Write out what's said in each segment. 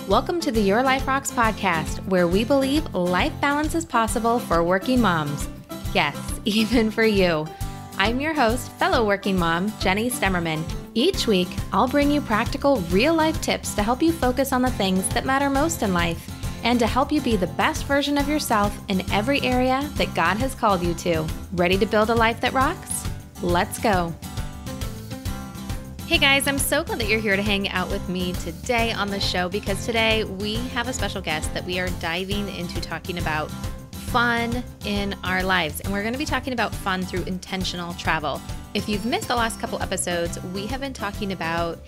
Welcome to the Your Life Rocks podcast, where we believe life balance is possible for working moms. Yes, even for you. I'm your host, fellow working mom, Jenny Stemmerman. Each week, I'll bring you practical, real-life tips to help you focus on the things that matter most in life and to help you be the best version of yourself in every area that God has called you to. Ready to build a life that rocks? Let's go. Hey guys, I'm so glad that you're here to hang out with me today on the show because today we have a special guest that we are diving into talking about fun in our lives. And we're going to be talking about fun through intentional travel. If you've missed the last couple episodes, we have been talking about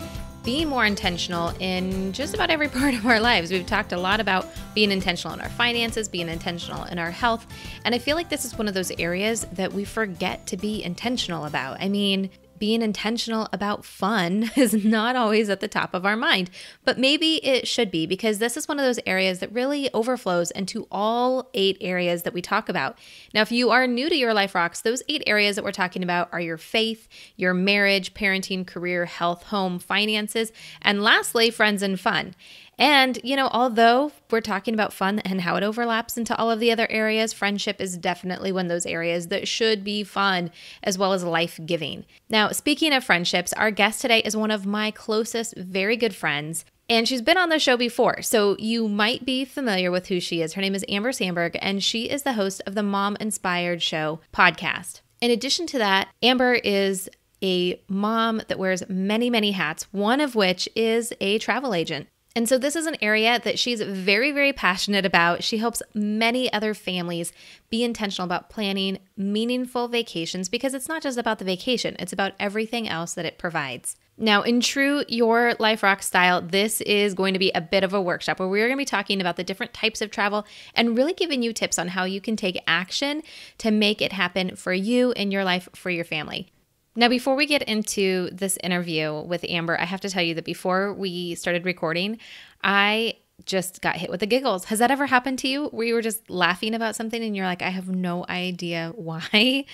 being more intentional in just about every part of our lives. We've talked a lot about being intentional in our finances, being intentional in our health. And I feel like this is one of those areas that we forget to be intentional about. I mean, being intentional about fun is not always at the top of our mind, but maybe it should be because this is one of those areas that really overflows into all 8 areas that we talk about. Now, if you are new to Your Life Rocks, those 8 areas that we're talking about are your faith, your marriage, parenting, career, health, home, finances, and lastly, friends and fun. And, although we're talking about fun and how it overlaps into all of the other areas, friendship is definitely one of those areas that should be fun as well as life-giving. Now, speaking of friendships, our guest today is one of my closest, very good friends, and she's been on the show before, so you might be familiar with who she is. Her name is Amber Sandberg, and she is the host of the Mom Inspired Show podcast. In addition to that, Amber is a mom that wears many, many hats, one of which is a travel agent. And so this is an area that she's very, very passionate about. She helps many other families be intentional about planning meaningful vacations because it's not just about the vacation, it's about everything else that it provides. Now, in true Your Life Rock style, this is going to be a bit of a workshop where we're going to be talking about the different types of travel and really giving you tips on how you can take action to make it happen for you in your life, for your family. Now, before we get into this interview with Amber, I have to tell you that before we started recording, I just got hit with the giggles. Has that ever happened to you where you were just laughing about something and you're like, I have no idea why?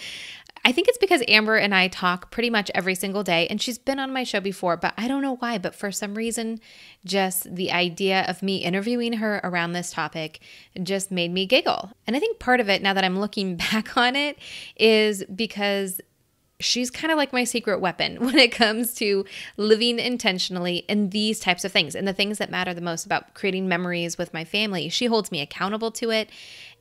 I think it's because Amber and I talk pretty much every single day, and she's been on my show before, but I don't know why. But for some reason, just the idea of me interviewing her around this topic just made me giggle. And I think part of it, now that I'm looking back on it, is because she's kind of like my secret weapon when it comes to living intentionally in these types of things and the things that matter the most about creating memories with my family. She holds me accountable to it,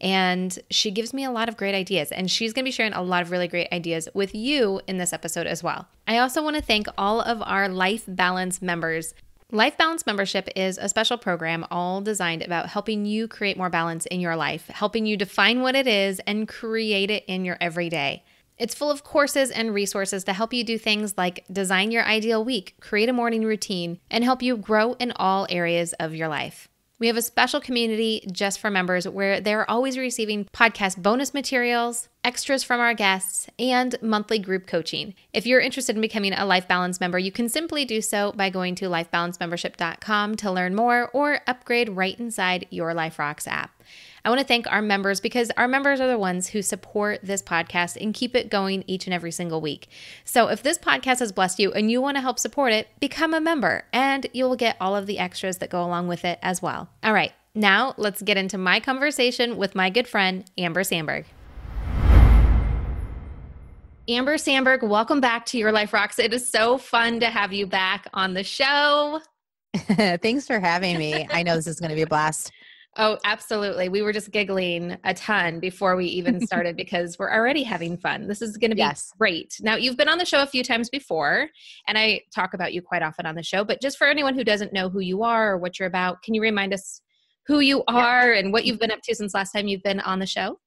and she gives me a lot of great ideas, and she's going to be sharing a lot of really great ideas with you in this episode as well. I also want to thank all of our Life Balance members. Life Balance membership is a special program all designed about helping you create more balance in your life, helping you define what it is and create it in your everyday. It's full of courses and resources to help you do things like design your ideal week, create a morning routine, and help you grow in all areas of your life. We have a special community just for members where they're always receiving podcast bonus materials, extras from our guests, and monthly group coaching. If you're interested in becoming a Life Balance member, you can simply do so by going to lifebalancemembership.com to learn more or upgrade right inside your Life Rocks app. I want to thank our members because our members are the ones who support this podcast and keep it going each and every single week. So if this podcast has blessed you and you want to help support it, become a member and you'll get all of the extras that go along with it as well. All right, now let's get into my conversation with my good friend, Amber Sandberg. Amber Sandberg, welcome back to Your Life Rocks. It is so fun to have you back on the show. Thanks for having me. I know this is going to be a blast. Oh, absolutely. We were just giggling a ton before we even started because we're already having fun. This is going to be great. Now, you've been on the show a few times before, and I talk about you quite often on the show, but just for anyone who doesn't know who you are or what you're about, can you remind us who you are and what you've been up to since last time you've been on the show?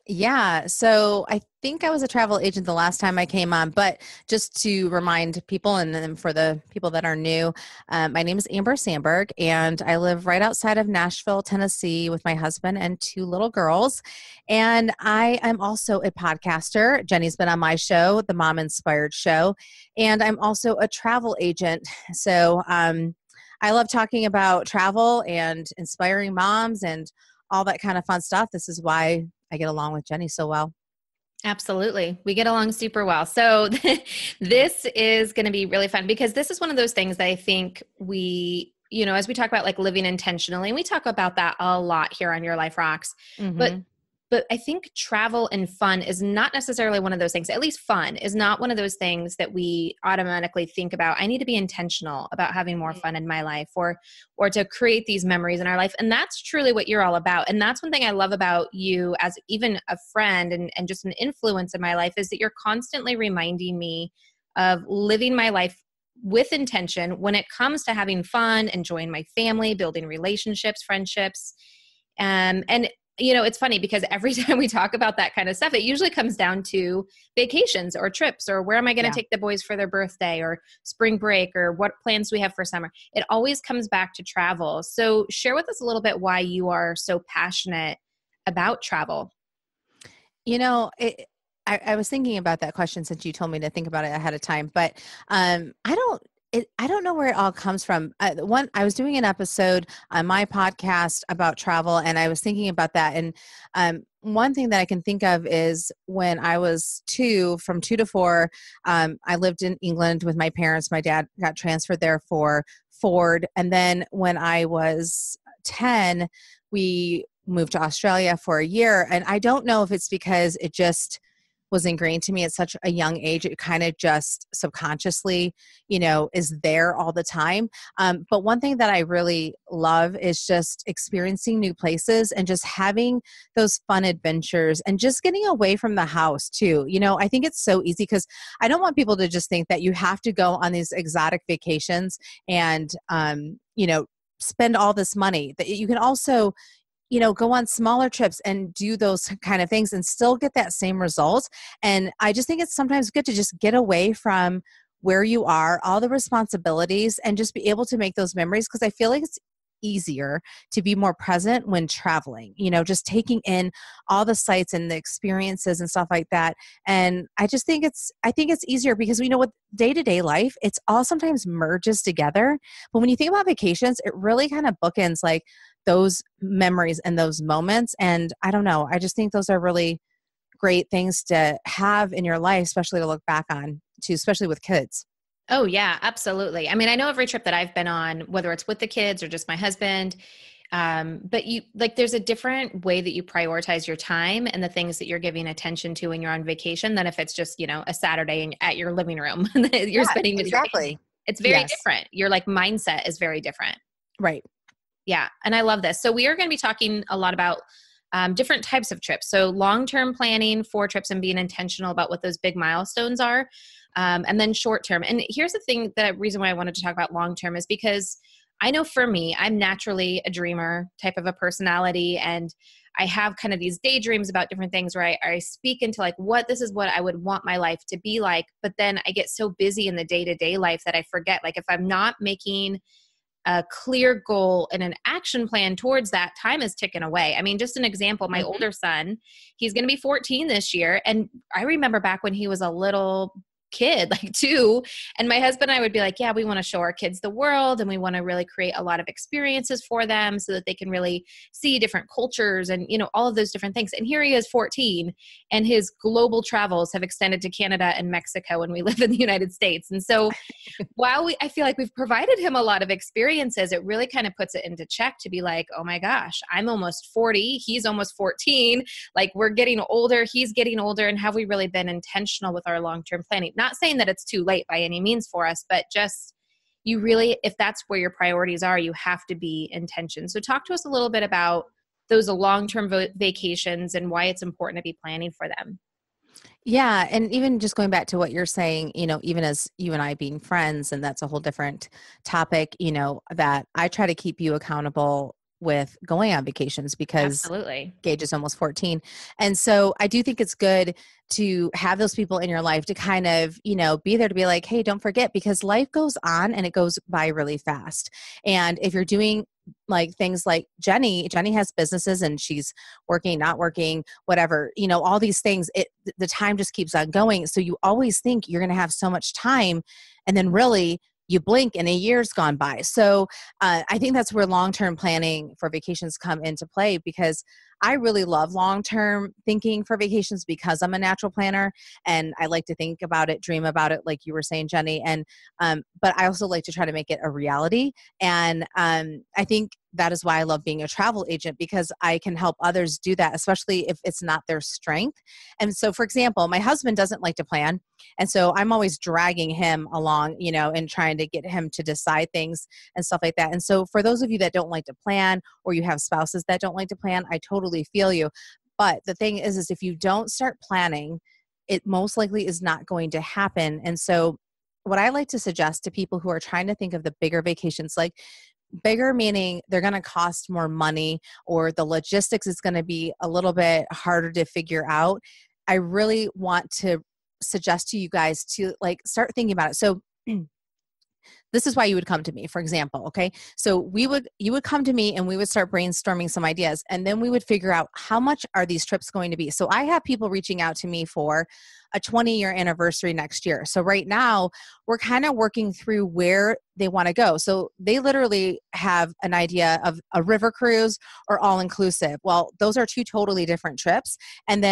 Yeah. So I think I was a travel agent the last time I came on, but just to remind people, and then for the people that are new, my name is Amber Sandberg, and I live right outside of Nashville, Tennessee with my husband and 2 little girls. And I am also a podcaster. Jenny's been on my show, the Mom Inspired Show, and I'm also a travel agent. So I love talking about travel and inspiring moms and all that kind of fun stuff. This is why I get along with Jenny so well. Absolutely. We get along super well. So this is going to be really fun because this is one of those things that I think we as we talk about like living intentionally, and we talk about that a lot here on Your Life Rocks, but Mm-hmm. but I think travel and fun is not necessarily one of those things. At least fun is not one of those things that we automatically think about. I need to be intentional about having more fun in my life, or to create these memories in our life. And that's truly what you're all about. And that's one thing I love about you as even a friend and just an influence in my life, is that you're constantly reminding me of living my life with intention when it comes to having fun, enjoying my family, building relationships, friendships. And it's funny because every time we talk about that kind of stuff, it usually comes down to vacations or trips, or where am I going to Yeah. take the boys for their birthday or spring break, or what plans do we have for summer? It always comes back to travel. So share with us a little bit why you are so passionate about travel. I was thinking about that question since you told me to think about it ahead of time, but I don't know where it all comes from. I was doing an episode on my podcast about travel, and I was thinking about that. And one thing that I can think of is when I was from 2 to 4, I lived in England with my parents. My dad got transferred there for Ford. And then when I was 10, we moved to Australia for a year. And I don't know if it's because it just was ingrained to me at such a young age. It kind of just subconsciously, is there all the time. But one thing that I really love is just experiencing new places and just having those fun adventures and just getting away from the house too. I think it's so easy because I don't want people to just think that you have to go on these exotic vacations and, spend all this money. That you can also go on smaller trips and do those kind of things and still get that same result. And I just think it's sometimes good to just get away from where you are, all the responsibilities, and just be able to make those memories. Because I feel like it's easier to be more present when traveling, just taking in all the sights and the experiences and stuff like that. And I think it's easier because with day-to-day life, it's all sometimes merges together. But when you think about vacations, it really kind of bookends like those memories and those moments. And I don't know, I just think those are really great things to have in your life, especially to look back on too, especially with kids. Oh yeah, absolutely. I mean, I know every trip that I've been on, whether it's with the kids or just my husband, but there's a different way that you prioritize your time and the things that you're giving attention to when you're on vacation than if it's just, a Saturday at your living room that you're Yeah, spending with your exactly. family. It's very Yes. different. Your mindset is very different. Right. Yeah. And I love this. So we are going to be talking a lot about different types of trips. So long-term planning for trips and being intentional about what those big milestones are. And then short-term. And here's the reason why I wanted to talk about long-term is because I know for me, I'm naturally a dreamer type of a personality. And I have kind of these daydreams about different things where I speak into this is what I would want my life to be like. But then I get so busy in the day-to-day life that I forget, if I'm not making a clear goal and an action plan towards that, time is ticking away. I mean, just an example, my Mm-hmm. older son, he's going to be 14 this year. And I remember back when he was a little kid, 2, and my husband and I would be like, yeah, we want to show our kids the world and we want to really create a lot of experiences for them so that they can really see different cultures and, all of those different things. And here he is 14 and his global travels have extended to Canada and Mexico, and we live in the United States. And so while I feel like we've provided him a lot of experiences, it really kind of puts it into check to be like, oh my gosh, I'm almost 40. He's almost 14. We're getting older. He's getting older. And have we really been intentional with our long-term planning? Not saying that it's too late by any means for us, but just you really, if that's where your priorities are, you have to be intention. So talk to us a little bit about those long-term vacations and why it's important to be planning for them. Yeah. And even just going back to what you're saying, even as you and I being friends, and that's a whole different topic, that I try to keep you accountable with going on vacations because Absolutely. Gage is almost 14. And so I do think it's good to have those people in your life to kind of, be there to be like, hey, don't forget, because life goes on and it goes by really fast. And if you're doing things like Jenny has businesses and she's working, not working, whatever, all these things, the time just keeps on going. So you always think you're going to have so much time. And then really you blink and a year's gone by. So I think that's where long-term planning for vacations come into play, because I really love long-term thinking for vacations because I'm a natural planner and I like to think about it, dream about it, like you were saying, Jenny. And but I also like to try to make it a reality. And I think that is why I love being a travel agent, because I can help others do that, especially if it's not their strength. And so, for example, my husband doesn't like to plan. And so I'm always dragging him along, and trying to get him to decide things and stuff like that. And so for those of you that don't like to plan, or you have spouses that don't like to plan, I totally feel you. But the thing is if you don't start planning, it most likely is not going to happen. And so what I like to suggest to people who are trying to think of the bigger vacations, like bigger meaning they're going to cost more money, or the logistics is going to be a little bit harder to figure out, I really want to suggest to you guys to like start thinking about it. So this is why you would come to me, for example. Okay. So you would come to me and we would start brainstorming some ideas, and then we would figure out how much are these trips going to be. So I have people reaching out to me for a 20-year anniversary next year. So right now we're kind of working through where they want to go. So they literally have an idea of a river cruise or all inclusive. Well, those are two totally different trips. And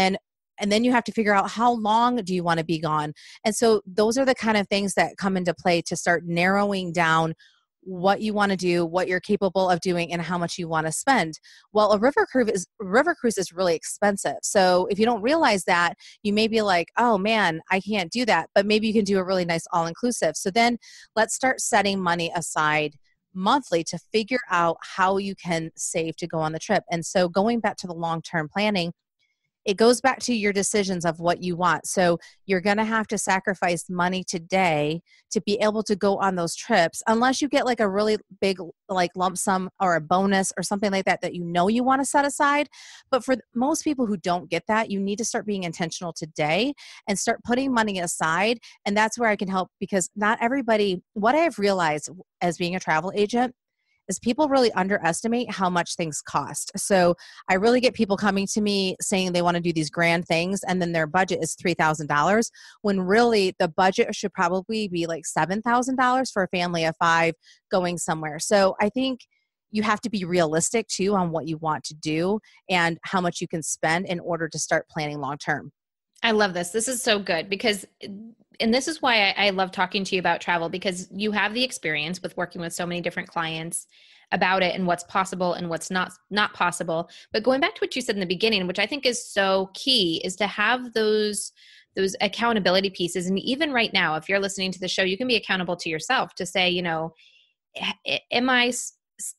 then you have to figure out how long do you want to be gone. And so those are the kind of things that come into play to start narrowing down what you want to do, what you're capable of doing, and how much you want to spend. Well, a river cruise is really expensive. So if you don't realize that, you may be like, oh man, I can't do that. But maybe you can do a really nice all-inclusive. So then let's start setting money aside monthly to figure out how you can save to go on the trip. And so going back to the long-term planning, it goes back to your decisions of what you want. So you're going to have to sacrifice money today to be able to go on those trips, unless you get like a really big like lump sum or a bonus or something like that you want to set aside. But for most people who don't get that, you need to start being intentional today and start putting money aside. And that's where I can help, because not everybody, what I've realized as being a travel agent, is people really underestimate how much things cost. So I really get people coming to me saying they want to do these grand things, and then their budget is $3,000, when really the budget should probably be like $7,000 for a family of 5 going somewhere. So I think you have to be realistic too on what you want to do and how much you can spend in order to start planning long term. I love this. This is so good because, and this is why I love talking to you about travel, because you have the experience with working with so many different clients about it and what's possible and what's not possible. But going back to what you said in the beginning, which I think is so key, is to have those accountability pieces. And even right now, if you're listening to the show, you can be accountable to yourself to say, am I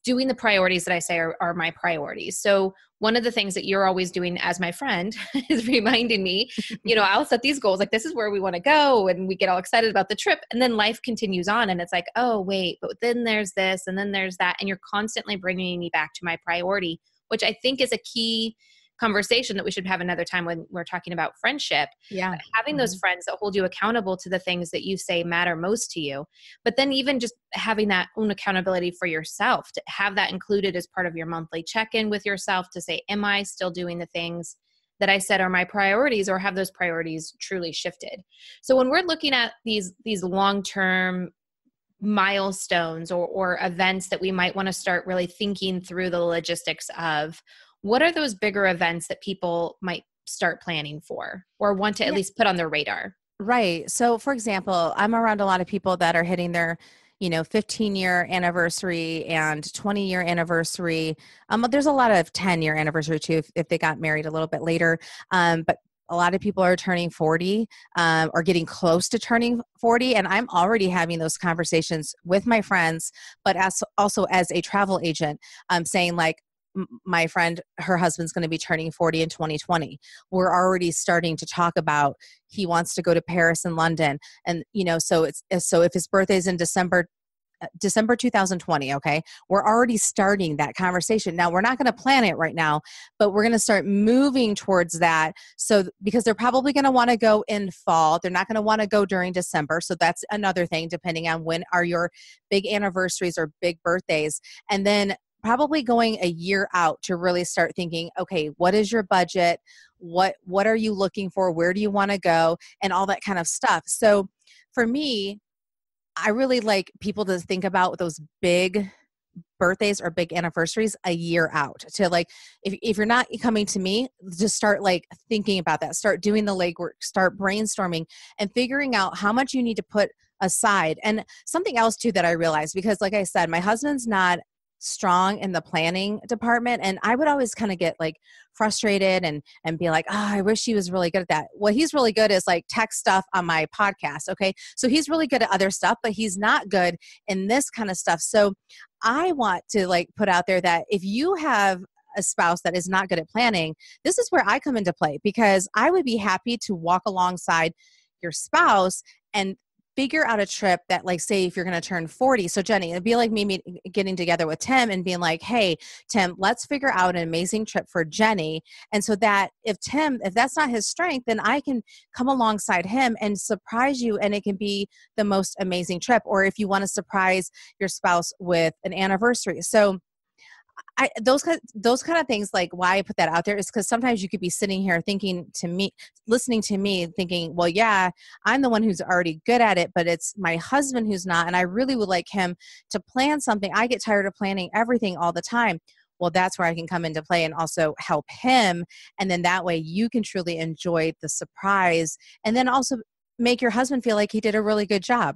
doing the priorities that I say are my priorities? So one of the things that you're always doing as my friend is reminding me, I'll set these goals, like this is where we want to go, and we get all excited about the trip, and then life continues on, and it's like, oh wait, but then there's this, and then there's that, and you're constantly bringing me back to my priority, which I think is a key conversation that we should have another time when we're talking about friendship. Yeah. But having those friends that hold you accountable to the things that you say matter most to you, but then even just having that own accountability for yourself, to have that included as part of your monthly check-in with yourself to say, am I still doing the things that I said are my priorities, or have those priorities truly shifted? So when we're looking at these long-term milestones or events that we might want to start really thinking through the logistics of, what are those bigger events that people might start planning for or want to at least put on their radar? Right. So for example, I'm around a lot of people that are hitting their 15-year anniversary and 20-year anniversary. There's a lot of 10-year anniversary too, if they got married a little bit later. But a lot of people are turning 40 or getting close to turning 40. And I'm already having those conversations with my friends, but also as a travel agent, saying like, my friend, her husband's going to be turning 40 in 2020. We're already starting to talk about, he wants to go to Paris and London. And, so if his birthday's in December 2020, okay, we're already starting that conversation. Now, we're not going to plan it right now, but we're going to start moving towards that. So, because they're probably going to want to go in fall. They're not going to want to go during December. So that's another thing, depending on when are your big anniversaries or big birthdays. And then probably going a year out to really start thinking, okay, what is your budget? What are you looking for? Where do you want to go? And all that kind of stuff. So for me, I really like people to think about those big birthdays or big anniversaries a year out, to like, if you're not coming to me, just start like thinking about that, start doing the legwork, start brainstorming and figuring out how much you need to put aside. And something else too that I realized, because like I said, my husband's not strong in the planning department, and I would always kind of get like frustrated and be like, oh, I wish he was really good at that. What he's really good is like tech stuff on my podcast. Okay, so he's really good at other stuff, but he's not good in this kind of stuff. So I want to like put out there that if you have a spouse that is not good at planning, this is where I come into play, because I would be happy to walk alongside your spouse and figure out a trip that, like, say if you're going to turn 40. So Jenny, it'd be like me getting together with Tim and being like, hey, Tim, let's figure out an amazing trip for Jenny. And so that if that's not his strength, then I can come alongside him and surprise you. And it can be the most amazing trip. Or if you want to surprise your spouse with an anniversary. So those kind of things, like why I put that out there is because sometimes you could be sitting here listening to me thinking, well, yeah, I'm the one who's already good at it, but it's my husband who's not. And I really would like him to plan something. I get tired of planning everything all the time. Well, that's where I can come into play and also help him. And then that way you can truly enjoy the surprise, and then also make your husband feel like he did a really good job.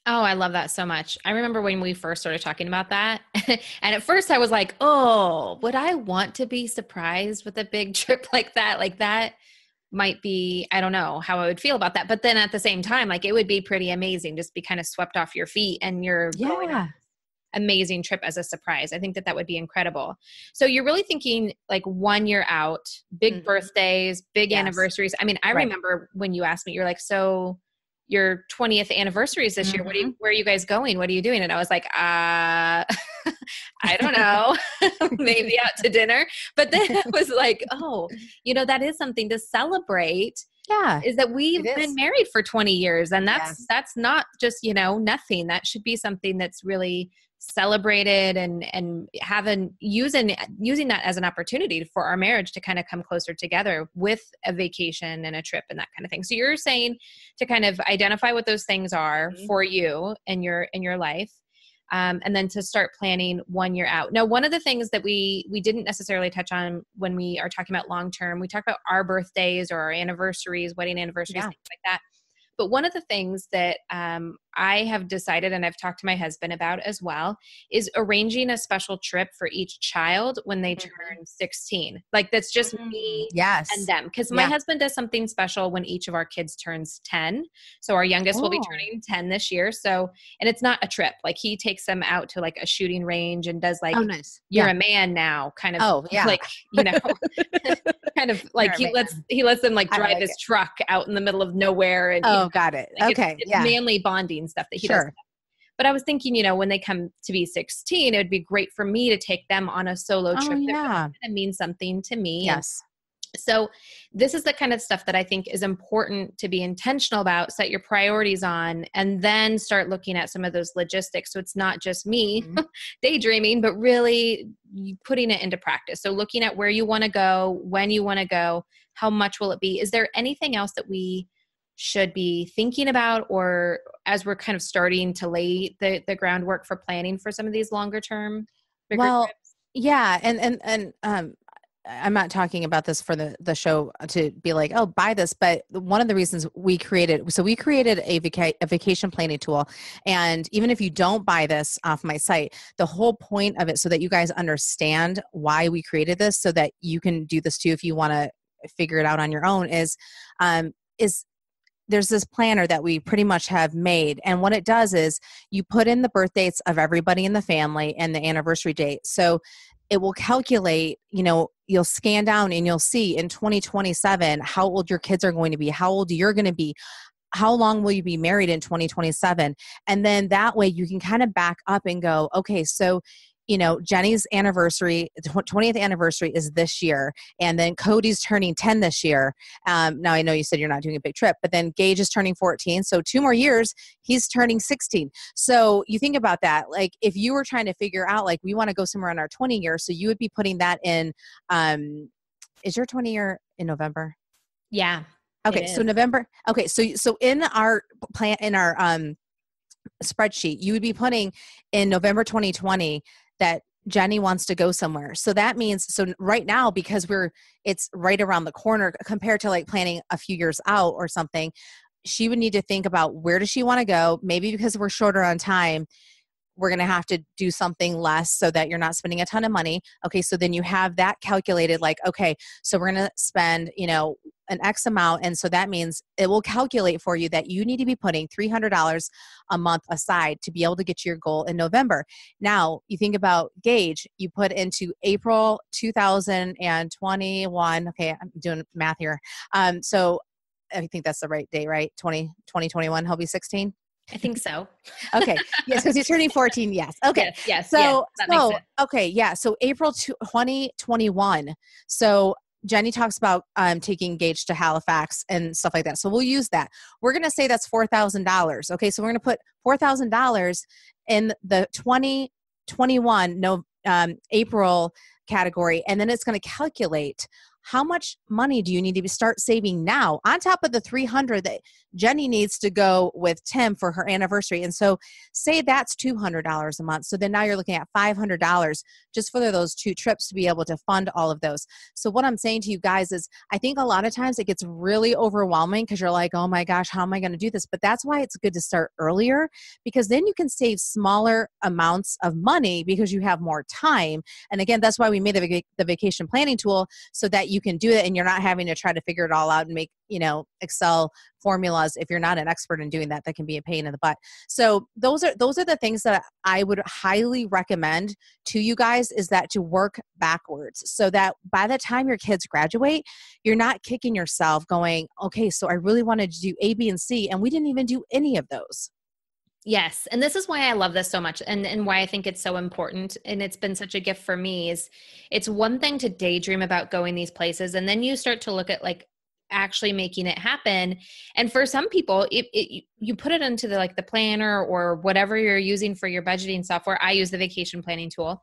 Oh, I love that so much. I remember when we first started talking about that. And at first I was like, oh, would I want to be surprised with a big trip like that? Like that might be, I don't know how I would feel about that. But then at the same time, like it would be pretty amazing, just be kind of swept off your feet and you're going on this amazing trip as a surprise. I think that would be incredible. So you're really thinking like 1 year out, big birthdays, big anniversaries. I mean, I remember when you asked me, you're like, so your 20th anniversary is this year. Where are you guys going? What are you doing? And I was like, I don't know, maybe out to dinner. But then I was like, oh, that is something to celebrate. Yeah. Is that we've been married for 20 years. And that's not just, nothing. That should be something that's really celebrated and using that as an opportunity for our marriage to kind of come closer together with a vacation and a trip and that kind of thing. So you're saying to kind of identify what those things are for you in your life. And then to start planning 1 year out. Now, one of the things that we didn't necessarily touch on when we are talking about long-term, we talk about our birthdays or our anniversaries, wedding anniversaries, things like that. But one of the things that I have decided, and I've talked to my husband about as well, is arranging a special trip for each child when they turn 16. Like that's just me and them. Because my husband does something special when each of our kids turns 10. So our youngest will be turning 10 this year. So, and it's not a trip. Like he takes them out to like a shooting range and does like, you're a man now kind of like, kind of like he lets them like drive his truck out in the middle of nowhere. And got it. Like it's manly bonding stuff that he does. But I was thinking, when they come to be 16, it would be great for me to take them on a solo trip that means something to me. Yes. So this is the kind of stuff that I think is important to be intentional about, set your priorities on, and then start looking at some of those logistics. So it's not just me daydreaming, but really putting it into practice. So looking at where you want to go, when you want to go, how much will it be? Is there anything else that we should be thinking about, or as we're kind of starting to lay the groundwork for planning for some of these longer term, bigger trips? Yeah. And I'm not talking about this for the show to be like, oh, buy this. But one of the reasons we created a vacation planning tool. And even if you don't buy this off my site, the whole point of it, so that you guys understand why we created this, so that you can do this too if you want to figure it out on your own, is there's this planner that we pretty much have made. And what it does is you put in the birth dates of everybody in the family and the anniversary date. So it will calculate, you'll scan down and you'll see in 2027 how old your kids are going to be, how old you're going to be, how long will you be married in 2027. And then that way you can kind of back up and go, okay, so Jenny's anniversary, 20th anniversary is this year. And then Cody's turning 10 this year. Now I know you said you're not doing a big trip, but then Gage is turning 14. So 2 more years, he's turning 16. So you think about that. Like if you were trying to figure out, like we want to go somewhere in our 20 years. So you would be putting that in, is your 20 year in November? Yeah. Okay. So November. Okay. So in our plan, spreadsheet, you would be putting in November 2020 that Jenny wants to go somewhere. So that means, so right now, because it's right around the corner compared to like planning a few years out or something, she would need to think about where does she want to go? Maybe because we're shorter on time, we're going to have to do something less so that you're not spending a ton of money. Okay. So then you have that calculated, like, okay, so we're going to spend, an X amount. And so that means it will calculate for you that you need to be putting $300 a month aside to be able to get to your goal in November. Now you think about Gage, you put into April 2021. Okay. I'm doing math here. So I think that's the right day, right? 2021, he'll be 16. I think so. Okay. Yes, because he's turning 14. Yes. Okay. Yes. So, that makes sense. okay. Yeah. So April 2021. So Jenny talks about taking Gage to Halifax and stuff like that. So we'll use that. We're going to say that's $4,000. Okay. So we're going to put $4,000 in the 2021 April category. And then it's going to calculate how much money do you need to start saving now on top of the $300 that Jenny needs to go with Tim for her anniversary. And so say that's $200 a month. So then now you're looking at $500 just for those 2 trips to be able to fund all of those. So what I'm saying to you guys is I think a lot of times it gets really overwhelming because you're like, oh my gosh, how am I going to do this? But that's why it's good to start earlier, because then you can save smaller amounts of money because you have more time. And again, that's why we made the vacation planning tool so that you can do it and you're not having to try to figure it all out and make, Excel formulas. If you're not an expert in doing that, that can be a pain in the butt. So those are the things that I would highly recommend to you guys, is that to work backwards so that by the time your kids graduate, you're not kicking yourself going, okay, so I really wanted to do A, B, and C, and we didn't even do any of those. Yes. And this is why I love this so much, and why I think it's so important. And it's been such a gift for me is it's one thing to daydream about going these places. And then you start to look at like actually making it happen. And for some people, you put it into the planner or whatever you're using for your budgeting software. I use the vacation planning tool.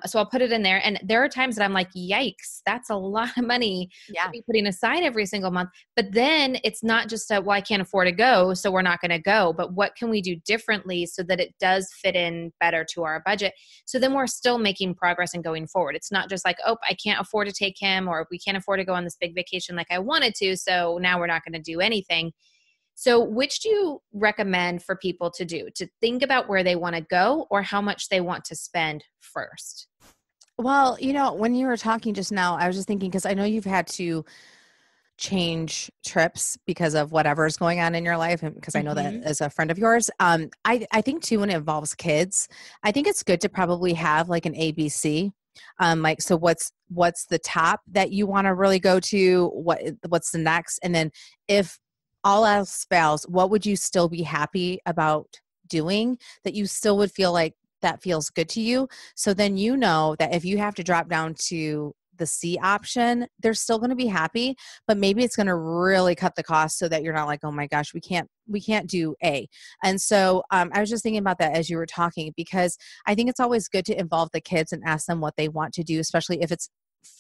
So I'll put it in there. And there are times that I'm like, yikes, that's a lot of money to be putting aside every single month. But then it's not just I can't afford to go, so we're not going to go. But what can we do differently so that it does fit in better to our budget? So then we're still making progress and going forward. It's not just like, oh, I can't afford to take him, or we can't afford to go on this big vacation like I wanted to, so now we're not going to do anything. So which do you recommend for people to do, to think about where they want to go or how much they want to spend first? Well, when you were talking just now, I was just thinking, because I know you've had to change trips because of whatever's going on in your life, and because I know that as a friend of yours, I think too, when it involves kids, I think it's good to probably have like an ABC. So what's the top that you want to really go to? What's the next? And then if all else fails, what would you still be happy about doing that you still would feel like that feels good to you? So then you know that if you have to drop down to the C option, they're still going to be happy, but maybe it's going to really cut the cost so that you're not like, oh my gosh, we can't do A. And so I was just thinking about that as you were talking, because I think it's always good to involve the kids and ask them what they want to do, especially if it's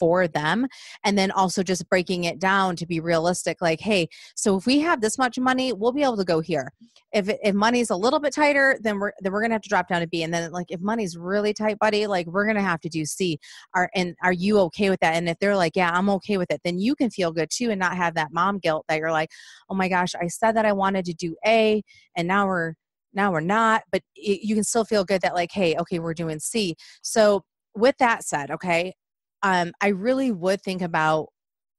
for them. And then also just breaking it down to be realistic, like, hey, so if we have this much money, we'll be able to go here. If money's a little bit tighter, then we're going to have to drop down to B. And then like, if money's really tight, buddy, like we're going to have to do C. Are you okay with that? And if they're like, yeah, I'm okay with it, then you can feel good too and not have that mom guilt that you're like, oh my gosh, I said that I wanted to do A and now we're not, but you can still feel good that like, hey, okay, we're doing C. So with that said, okay, I really would think about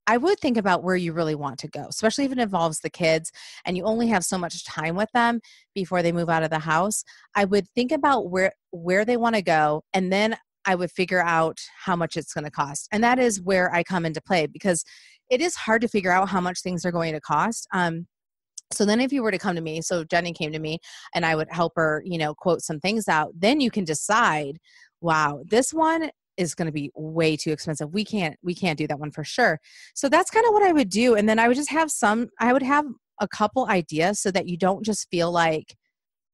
where you really want to go, especially if it involves the kids and you only have so much time with them before they move out of the house. I would think about where they want to go, and then I would figure out how much it's going to cost. And that is where I come into play, because it is hard to figure out how much things are going to cost. So then if you were to come to me, so Jenny came to me and I would help her, quote some things out, then you can decide, wow, this one is going to be way too expensive. We can't do that one for sure. So that's kind of what I would do. And then I would just have I would have a couple ideas so that you don't just feel like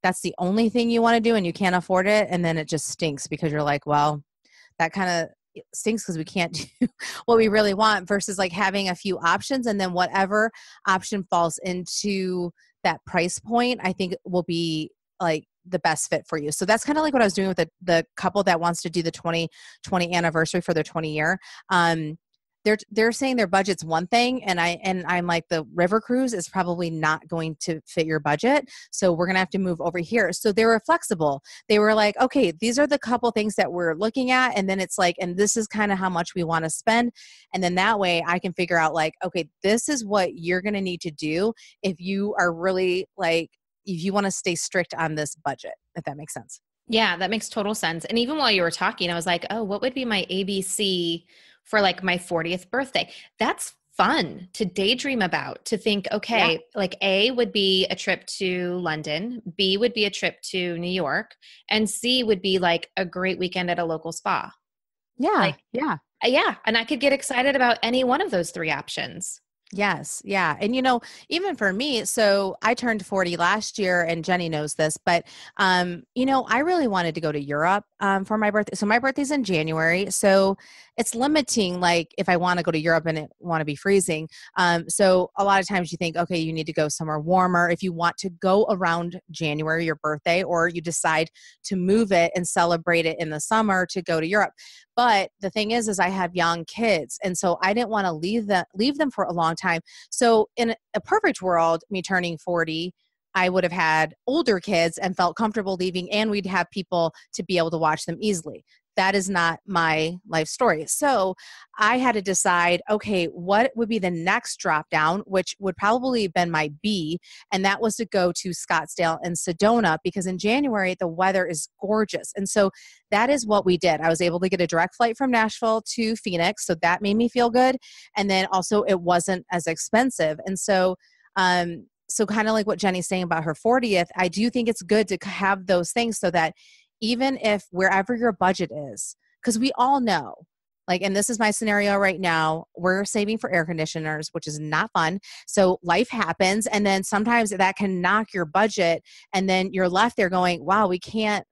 that's the only thing you want to do and you can't afford it. And then it just stinks because you're like, well, that kind of stinks because we can't do what we really want, versus like having a few options. And then whatever option falls into that price point, I think will be like the best fit for you. So that's kind of like what I was doing with the couple that wants to do the 2020 anniversary for their 20 year. They're saying their budget's one thing, and I'm like, the river cruise is probably not going to fit your budget, so we're gonna have to move over here. So they were flexible. They were like, okay, these are the couple things that we're looking at, and then it's like, and this is kind of how much we want to spend, and then that way I can figure out like, okay, this is what you're gonna need to do if you are really like, if you want to stay strict on this budget, if that makes sense. Yeah, that makes total sense. And even while you were talking, I was like, oh, what would be my ABC for like my 40th birthday? That's fun to daydream about, to think, Yeah. okay, like A would be a trip to London, B would be a trip to New York, and C would be like a great weekend at a local spa. Yeah. Like, Yeah. yeah. And I could get excited about any one of those three options. Yes. Yeah. And even for me, so I turned 40 last year, and Jenny knows this, but I really wanted to go to Europe for my birthday. So my birthday's in January. So it's limiting, like if I want to go to Europe and it want to be freezing. So a lot of times you think, okay, you need to go somewhere warmer. If you want to go around January, your birthday, or you decide to move it and celebrate it in the summer to go to Europe. But the thing is I have young kids. And so I didn't want to leave them for a long time. So in a perfect world, me turning 40, I would have had older kids and felt comfortable leaving, and we'd have people to be able to watch them easily. That is not my life story. So I had to decide, okay, what would be the next drop down, which would probably have been my B, and that was to go to Scottsdale and Sedona, because in January, the weather is gorgeous. And so that is what we did. I was able to get a direct flight from Nashville to Phoenix, so that made me feel good. And then also it wasn't as expensive. And so kind of like what Jenny's saying about her 40th, I do think it's good to have those things so that even if wherever your budget is, because we all know, like, and this is my scenario right now, we're saving for air conditioners, which is not fun. So life happens. And then sometimes that can knock your budget. And then you're left there going, wow, we can't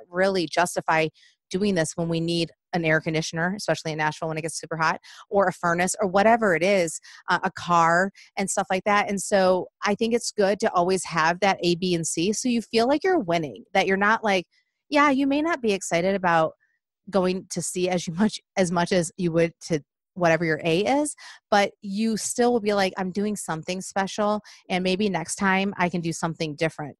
really justify doing this when we need an air conditioner, especially in Nashville when it gets super hot, or a furnace, or whatever it is, a car and stuff like that. And so I think it's good to always have that A, B, and C, so you feel like you're winning, that you're not like, yeah, you may not be excited about going to see as much as you would to whatever your A is, but you still will be like, I'm doing something special, and maybe next time I can do something different.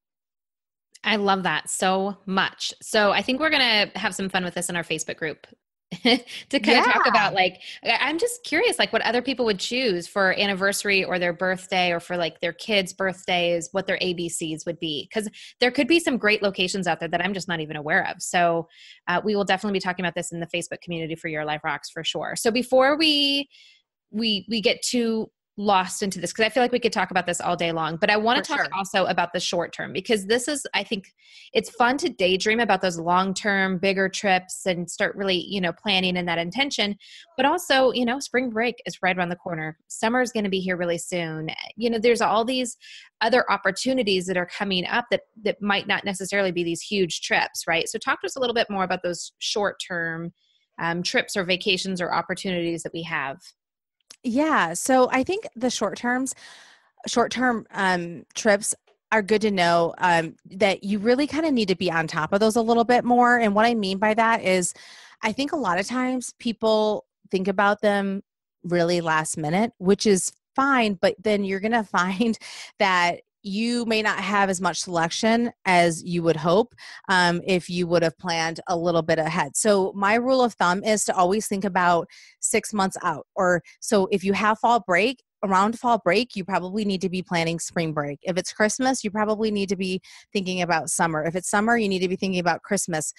I love that so much. So I think we're going to have some fun with this in our Facebook group to kind of Yeah. talk about, like, I'm just curious, like what other people would choose for anniversary or their birthday, or for like their kids' birthdays, what their ABCs would be. Because there could be some great locations out there that I'm just not even aware of. So we will definitely be talking about this in the Facebook community for Your Life Rocks for sure. So before we get too lost into this, because I feel like we could talk about this all day long, but I want For to talk sure. also about the short term, because this is, I think it's fun to daydream about those long-term bigger trips and start really, planning in that intention. But also, spring break is right around the corner. Summer is going to be here really soon. There's all these other opportunities that are coming up that might not necessarily be these huge trips, right? So talk to us a little bit more about those short-term trips or vacations or opportunities that we have. Yeah. So I think the short term trips are good to know, that you really kind of need to be on top of those a little bit more. And what I mean by that is, I think a lot of times people think about them really last minute, which is fine, but then you're going to find that you may not have as much selection as you would hope, if you would have planned a little bit ahead. So my rule of thumb is to always think about 6 months out. Or so if you have around fall break, you probably need to be planning spring break. If it's Christmas, you probably need to be thinking about summer. If it's summer, you need to be thinking about Christmas.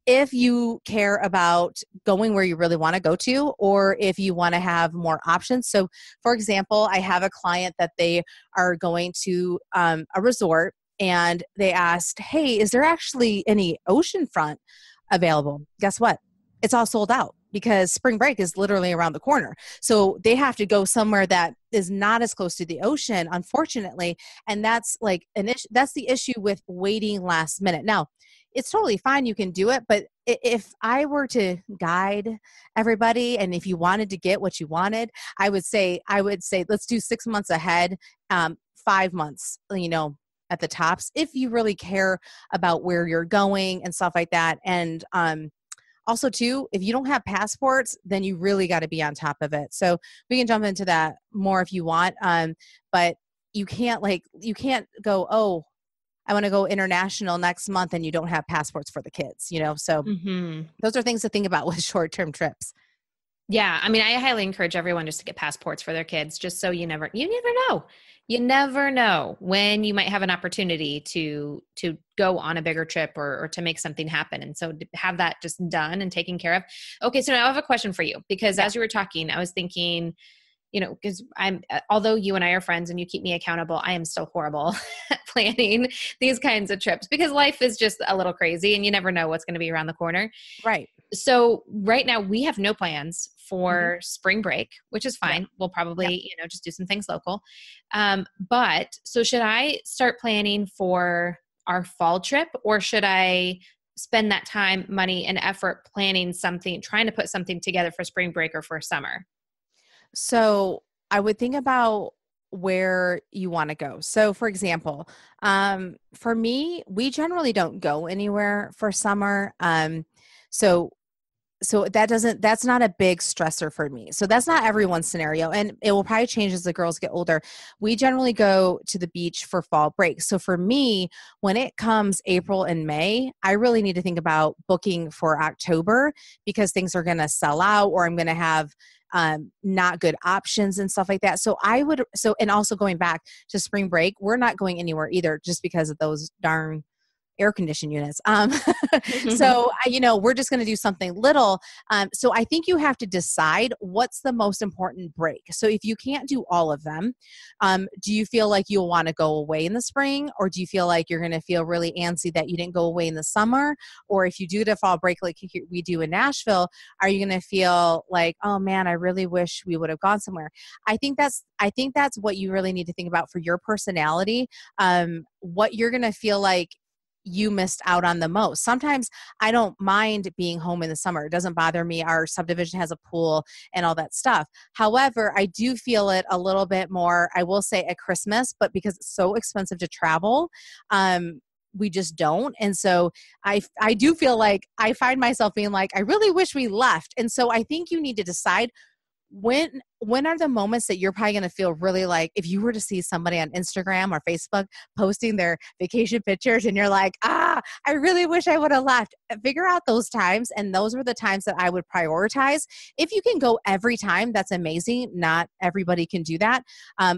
If you care about going where you really want to go to, or if you want to have more options. So for example, I have a client that they are going to a resort, and they asked, hey, is there actually any oceanfront available? Guess what? It's all sold out, because spring break is literally around the corner. So they have to go somewhere that is not as close to the ocean, unfortunately. And that's like that's the issue with waiting last minute. Now, it's totally fine. You can do it. But if I were to guide everybody, and if you wanted to get what you wanted, I would say, let's do 6 months ahead, 5 months, at the tops if you really care about where you're going and stuff like that. And also too, if you don't have passports, then you really got to be on top of it. So we can jump into that more if you want. But you can't go, oh, I want to go international next month and you don't have passports for the kids, So those are things to think about with short-term trips. Yeah. I mean, I highly encourage everyone just to get passports for their kids, just so you never know. You never know when you might have an opportunity to go on a bigger trip or to make something happen. And so to have that just done and taken care of. Okay. So now I have a question for you, because as you were talking, I was thinking, because although you and I are friends and you keep me accountable, I am still horrible at planning these kinds of trips because life is just a little crazy and you never know what's going to be around the corner. Right. So right now we have no plans for spring break, which is fine. Yep. We'll probably, just do some things local. But so should I start planning for our fall trip, or should I spend that time, money, and effort planning something, trying to put something together for spring break or for summer? So I would think about where you want to go. So for example, for me, we generally don't go anywhere for summer. So that's not a big stressor for me. So that's not everyone's scenario. And it will probably change as the girls get older. We generally go to the beach for fall break. So for me, when it comes April and May, I really need to think about booking for October because things are going to sell out or I'm going to have not good options and stuff like that. And also going back to spring break, we're not going anywhere either just because of those darn air conditioned units. So, we're just going to do something little. So I think you have to decide what's the most important break. So if you can't do all of them, do you feel like you'll want to go away in the spring, or do you feel like you're going to feel really antsy that you didn't go away in the summer? Or if you do the fall break like we do in Nashville, are you going to feel like, oh man, I really wish we would have gone somewhere? I think that's what you really need to think about for your personality, what you're going to feel like you missed out on the most. Sometimes I don't mind being home in the summer. It doesn't bother me. Our subdivision has a pool and all that stuff. However, I do feel it a little bit more, I will say, at Christmas, but because it's so expensive to travel, we just don't. And so I do feel like I find myself being like, I really wish we left. And so I think you need to decide when are the moments that you're probably going to feel really like, if you were to see somebody on Instagram or Facebook posting their vacation pictures and you're like, I really wish I would have left. Figure out those times. And those were the times that I would prioritize. If you can go every time, that's amazing. Not everybody can do that.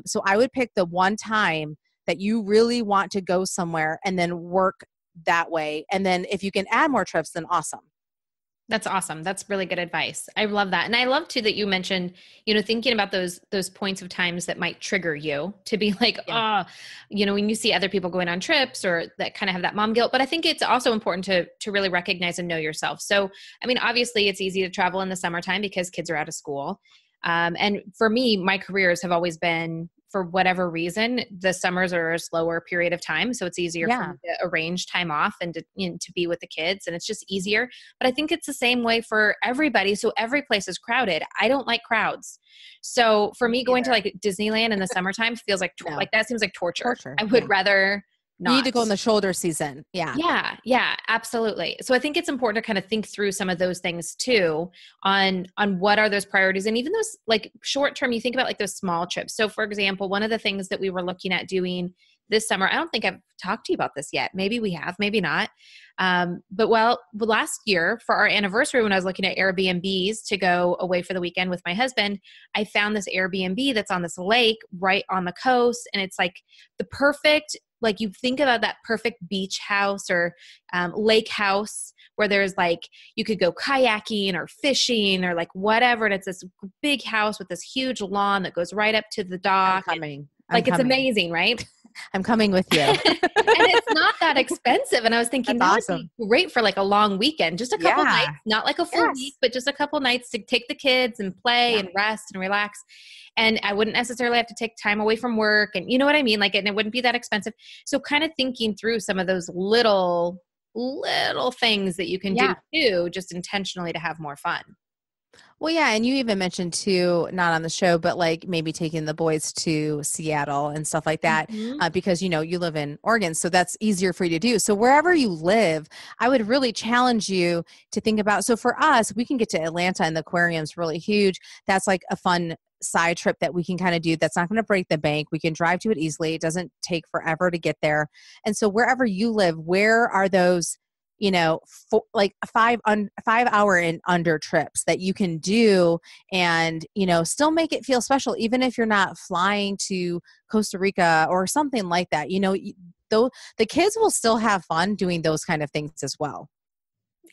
So I would pick the one time that you really want to go somewhere and then work that way. And then if you can add more trips, then awesome. That's awesome. That's really good advice. I love that. And I love too that you mentioned, thinking about those points of times that might trigger you to be like, when you see other people going on trips or that kind of have that mom guilt. But I think it's also important to really recognize and know yourself. So, I mean, obviously it's easy to travel in the summertime because kids are out of school. And for me, my careers have always been, for whatever reason, the summers are a slower period of time. So it's easier for me to arrange time off and to be with the kids. And it's just easier. But I think it's the same way for everybody. So every place is crowded. I don't like crowds. So for me, going to like Disneyland in the summertime feels like, like that seems like torture. I would rather not. You need to go in the shoulder season. Yeah, absolutely. So I think it's important to kind of think through some of those things too on what are those priorities. And even those like short term, you think about like those small trips. So for example, one of the things that we were looking at doing this summer, I don't think I've talked to you about this yet. Maybe we have, maybe not. But last year for our anniversary, when I was looking at Airbnbs to go away for the weekend with my husband, I found this Airbnb that's on this lake right on the coast. And it's like the perfect, like you think about that perfect beach house or lake house where there's like, you could go kayaking or fishing or like whatever. And it's this big house with this huge lawn that goes right up to the dock. It's amazing, right? I'm coming with you. And it's not that expensive. And I was thinking that would be great for like a long weekend, just a couple nights, not like a full week, but just a couple nights to take the kids and play and rest and relax. And I wouldn't necessarily have to take time away from work. And you know what I mean? Like, and it wouldn't be that expensive. So kind of thinking through some of those little things that you can do too, just intentionally to have more fun. Well, yeah, and you even mentioned too, not on the show, but like maybe taking the boys to Seattle and stuff like that, Hmm. because you live in Oregon, so that's easier for you to do. So wherever you live, I would really challenge you to think about. So for us, we can get to Atlanta, and the aquarium's really huge. That's like a fun side trip that we can kind of do. That's not going to break the bank. We can drive to it easily. It doesn't take forever to get there. And so wherever you live, where are those? Like 5 hour and under trips that you can do and, still make it feel special, even if you're not flying to Costa Rica or something like that. Though the kids will still have fun doing those kind of things as well.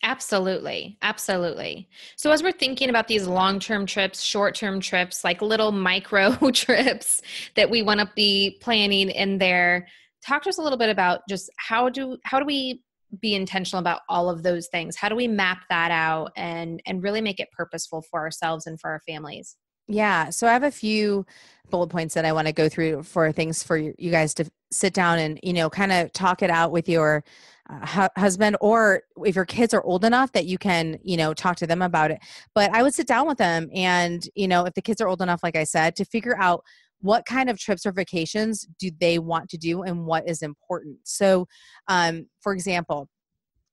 Absolutely. Absolutely. So, as we're thinking about these long term trips, short term trips, like little micro trips that we want to be planning in there, talk to us a little bit about just how do we be intentional about all of those things? How do we map that out and really make it purposeful for ourselves and for our families? Yeah. So I have a few bullet points that I want to go through for things for you guys to sit down and, kind of talk it out with your husband, or if your kids are old enough that you can, talk to them about it. But I would sit down with them and, if the kids are old enough, like I said, to figure out what kind of trips or vacations do they want to do and what is important. So, for example,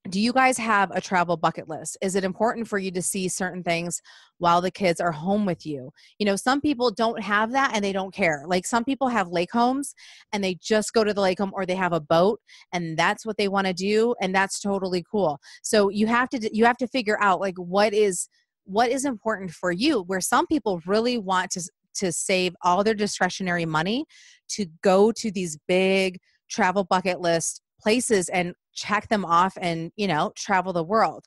do you guys have a travel bucket list? Is it important for you to see certain things while the kids are home with you? Some people don't have that and they don't care. Like some people have lake homes and they just go to the lake home, or they have a boat and that's what they want to do, and that's totally cool. So you have to figure out like what is important for you, where some people really want to save all their discretionary money to go to these big travel bucket list places and check them off and, travel the world.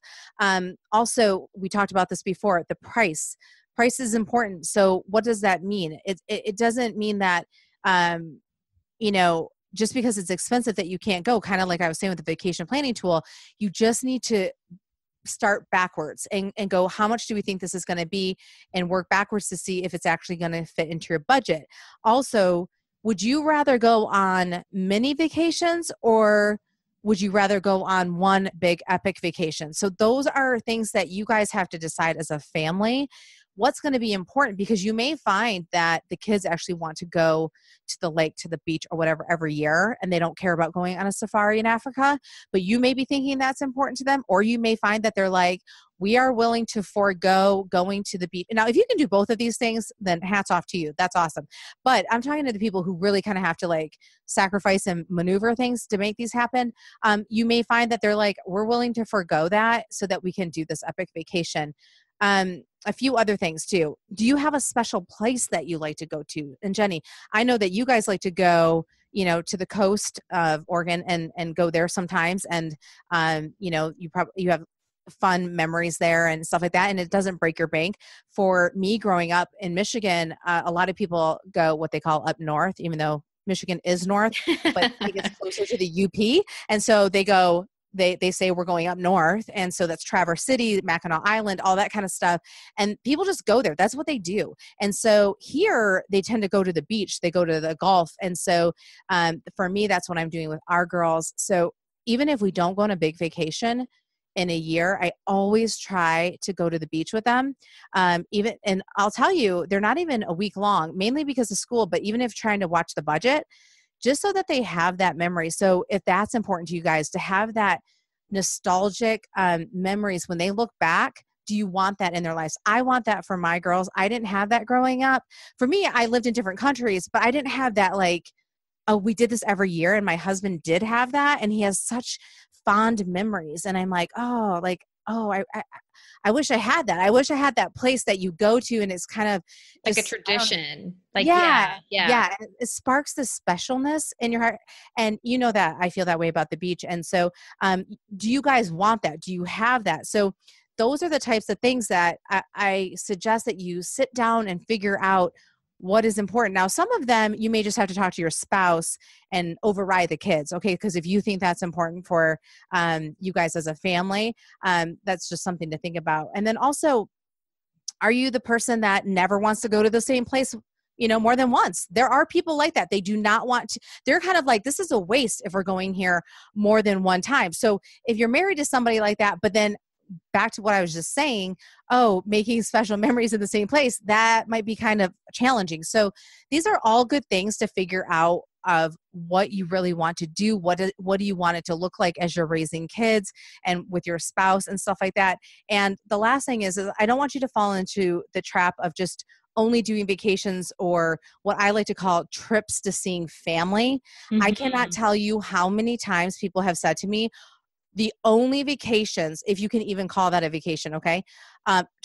Also, we talked about this before, the price is important. So what does that mean? It doesn't mean that, just because it's expensive that you can't go, kind of like I was saying with the vacation planning tool. You just need to start backwards and go, how much do we think this is going to be, and work backwards to see if it's actually going to fit into your budget. Also, would you rather go on mini vacations, or would you rather go on one big epic vacation? So those are things that you guys have to decide as a family what's going to be important, because you may find that the kids actually want to go to the lake, to the beach, or whatever every year, and they don't care about going on a safari in Africa, but you may be thinking that's important to them. Or you may find that they're like, we are willing to forego going to the beach. Now, if you can do both of these things, then hats off to you. That's awesome. But I'm talking to the people who really kind of have to like sacrifice and maneuver things to make these happen. You may find that they're like, we're willing to forego that so that we can do this epic vacation. A few other things too. Do you have a special place that you like to go to? And Jenny, I know that you guys like to go, to the coast of Oregon and go there sometimes. And, you have fun memories there and stuff like that. And it doesn't break your bank. For me growing up in Michigan, a lot of people go what they call up north, even though Michigan is north, but it gets closer to the UP. And so they say we're going up north. And so that's Traverse City, Mackinac Island, all that kind of stuff. And people just go there. That's what they do. And so here they tend to go to the beach. They go to the Gulf. And so for me, that's what I'm doing with our girls. So even if we don't go on a big vacation in a year, I always try to go to the beach with them. And I'll tell you, they're not even a week long, mainly because of school, but even if trying to watch the budget, just so that they have that memory. So if that's important to you guys, to have that nostalgic memories when they look back, do you want that in their lives? I want that for my girls. I didn't have that growing up. For me, I lived in different countries, but I didn't have that like, oh, we did this every year. And my husband did have that. And he has such fond memories. And I'm like, I wish I had that. I wish I had that place that you go to and it's kind of Like a just, tradition. Like, yeah, yeah. It sparks the specialness in your heart. And you know that I feel that way about the beach. And so do you guys want that? Do you have that? So those are the types of things that I suggest that you sit down and figure out what is important. Now, some of them you may just have to talk to your spouse and override the kids, okay? Because if you think that's important for you guys as a family, that's just something to think about. And then also, are you the person that never wants to go to the same place, more than once? There are people like that. They do not want to, they're kind of like, this is a waste if we're going here more than one time. So if you're married to somebody like that, but then back to what I was just saying, making special memories in the same place, that might be kind of challenging. So these are all good things to figure out of what you really want to do. What do you want it to look like as you're raising kids and with your spouse and stuff like that. And the last thing is I don't want you to fall into the trap of just only doing vacations or what I like to call trips to seeing family. I cannot tell you how many times people have said to me, the only vacations, if you can even call that a vacation, okay,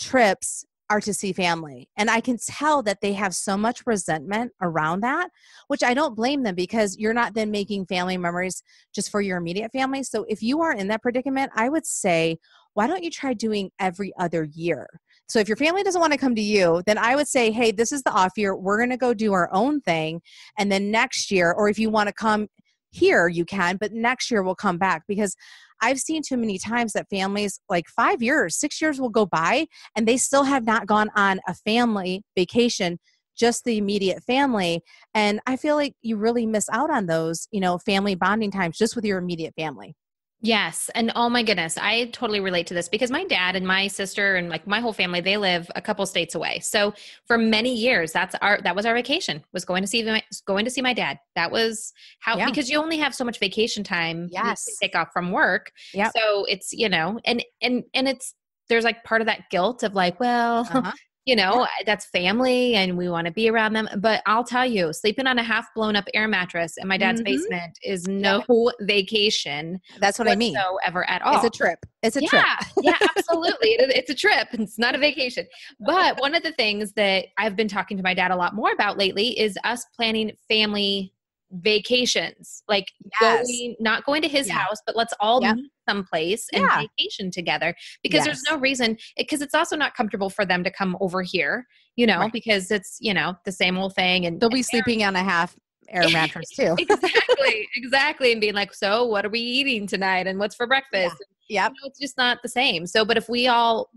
trips are to see family. And I can tell that they have so much resentment around that, which I don't blame them, because you're not then making family memories just for your immediate family. So if you are in that predicament, I would say, why don't you try doing every other year? So if your family doesn't want to come to you, then I would say, hey, this is the off year. We're going to go do our own thing. And then next year, or if you want to come here, you can, but next year we'll come back. Because I've seen too many times that families, like 5 years, 6 years will go by and they still have not gone on a family vacation, just the immediate family. And I feel like you really miss out on those, family bonding times just with your immediate family. Yes. And oh my goodness, I totally relate to this because my dad and my sister and like my whole family, they live a couple states away. So for many years, that was our vacation, was going to see my dad. That was how, because you only have so much vacation time you can take off from work. Yep. So it's, and it's, there's like part of that guilt of like, well, that's family and we want to be around them. But I'll tell you, sleeping on a half blown up air mattress in my dad's basement is no vacation. That's what I mean. Whatsoever at all. It's a trip. It's a trip. Yeah, absolutely. It's a trip. It's not a vacation. But one of the things that I've been talking to my dad a lot more about lately is us planning family vacations, like not going to his house, but let's all meet someplace and vacation together, because there's no reason, because it's also not comfortable for them to come over here, because it's, the same old thing. And they'll be sleeping on a half air mattress too. Exactly. And being like, so what are we eating tonight? And what's for breakfast? Yeah. It's just not the same. So, but if we all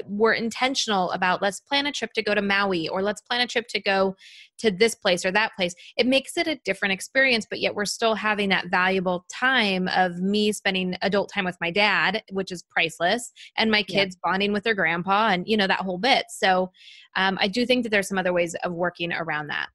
we're intentional about, let's plan a trip to go to Maui, or let's plan a trip to go to this place or that place, it makes it a different experience, but yet we're still having that valuable time of me spending adult time with my dad, which is priceless, and my kids bonding with their grandpa and, that whole bit. So I do think that there's some other ways of working around that.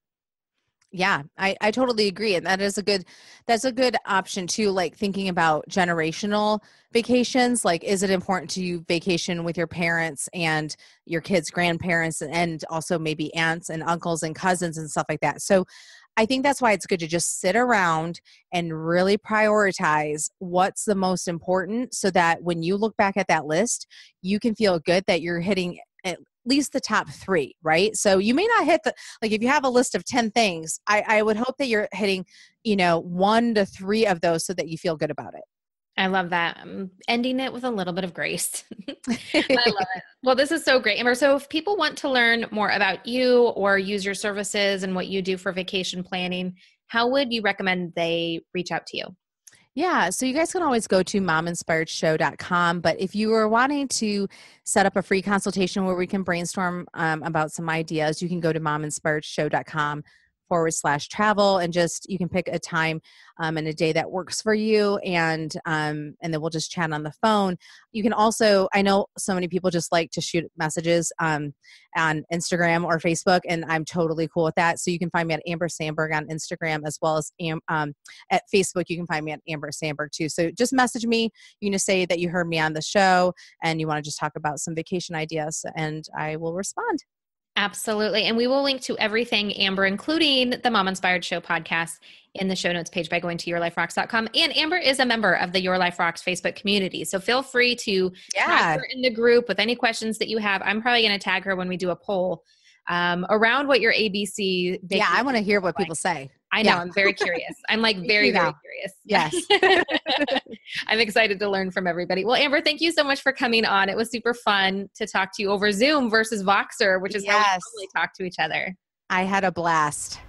Yeah, I totally agree. And that's a good option too. Like thinking about generational vacations, like, is it important to you vacation with your parents and your kids' grandparents and also maybe aunts and uncles and cousins and stuff like that? So I think that's why it's good to just sit around and really prioritize what's the most important, so that when you look back at that list, you can feel good that you're hitting at least the top 3, right? So you may not hit if you have a list of 10 things, I would hope that you're hitting, 1 to 3 of those so that you feel good about it. I love that. I'm ending it with a little bit of grace. I love it. Well, this is so great, Amber. So if people want to learn more about you or use your services and what you do for vacation planning, how would you recommend they reach out to you? Yeah, so you guys can always go to mominspiredshow.com. But if you are wanting to set up a free consultation where we can brainstorm about some ideas, you can go to mominspiredshow.com/travel, and just, you can pick a time and a day that works for you. And then we'll just chat on the phone. You can also, I know so many people just like to shoot messages on Instagram or Facebook, and I'm totally cool with that. So you can find me at Amber Sandberg on Instagram, as well as at Facebook. You can find me at Amber Sandberg too. So just message me. You can just say that you heard me on the show and you want to just talk about some vacation ideas, and I will respond. Absolutely. And we will link to everything, Amber, including the Mom Inspired Show podcast, in the show notes page by going to yourliferocks.com. And Amber is a member of the Your Life Rocks Facebook community. So feel free to tag her in the group with any questions that you have. I'm probably going to tag her when we do a poll around what your ABC. Yeah, I want to hear what people say. I know. I'm very curious. I'm very, very curious. Yes. I'm excited to learn from everybody. Well, Amber, thank you so much for coming on. It was super fun to talk to you over Zoom versus Voxer, which is how we normally talk to each other. I had a blast.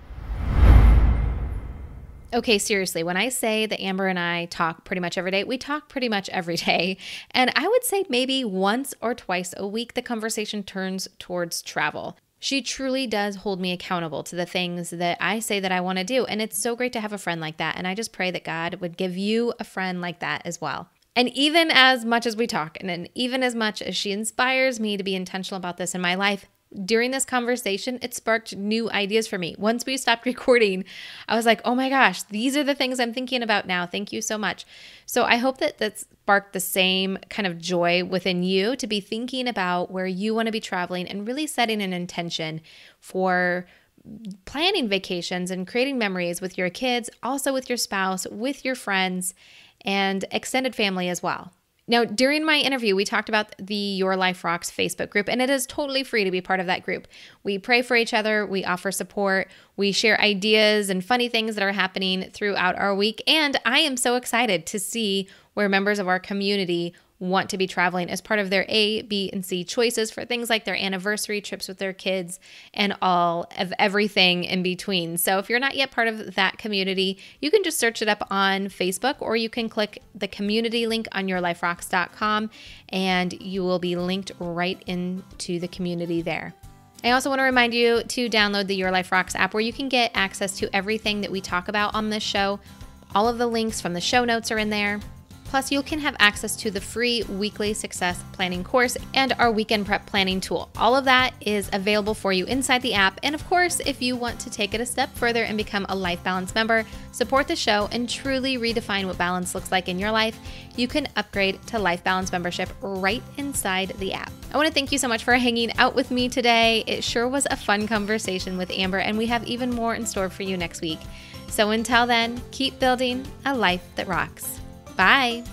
Okay, seriously, when I say that Amber and I talk pretty much every day, we talk pretty much every day. And I would say maybe once or twice a week, the conversation turns towards travel. She truly does hold me accountable to the things that I say that I want to do. And it's so great to have a friend like that. And I just pray that God would give you a friend like that as well. And even as much as we talk, and even as much as she inspires me to be intentional about this in my life, during this conversation, it sparked new ideas for me. Once we stopped recording, I was like, oh my gosh, these are the things I'm thinking about now. Thank you so much. So I hope that that sparked the same kind of joy within you to be thinking about where you want to be traveling and really setting an intention for planning vacations and creating memories with your kids, also with your spouse, with your friends, and extended family as well. Now, during my interview, we talked about the Your Life Rocks Facebook group, and it is totally free to be part of that group. We pray for each other, we offer support, we share ideas and funny things that are happening throughout our week, and I am so excited to see where members of our community want to be traveling as part of their A, B, and C choices for things like their anniversary trips with their kids and all of everything in between. So if you're not yet part of that community, you can just search it up on Facebook, or you can click the community link on yourliferocks.com and you will be linked right into the community there. I also want to remind you to download the Your Life Rocks app, where you can get access to everything that we talk about on this show. All of the links from the show notes are in there. Plus, you can have access to the free weekly success planning course and our weekend prep planning tool. All of that is available for you inside the app. And of course, if you want to take it a step further and become a Life Balance member, support the show, and truly redefine what balance looks like in your life, you can upgrade to Life Balance membership right inside the app. I want to thank you so much for hanging out with me today. It sure was a fun conversation with Amber, and we have even more in store for you next week. So until then, keep building a life that rocks. Bye.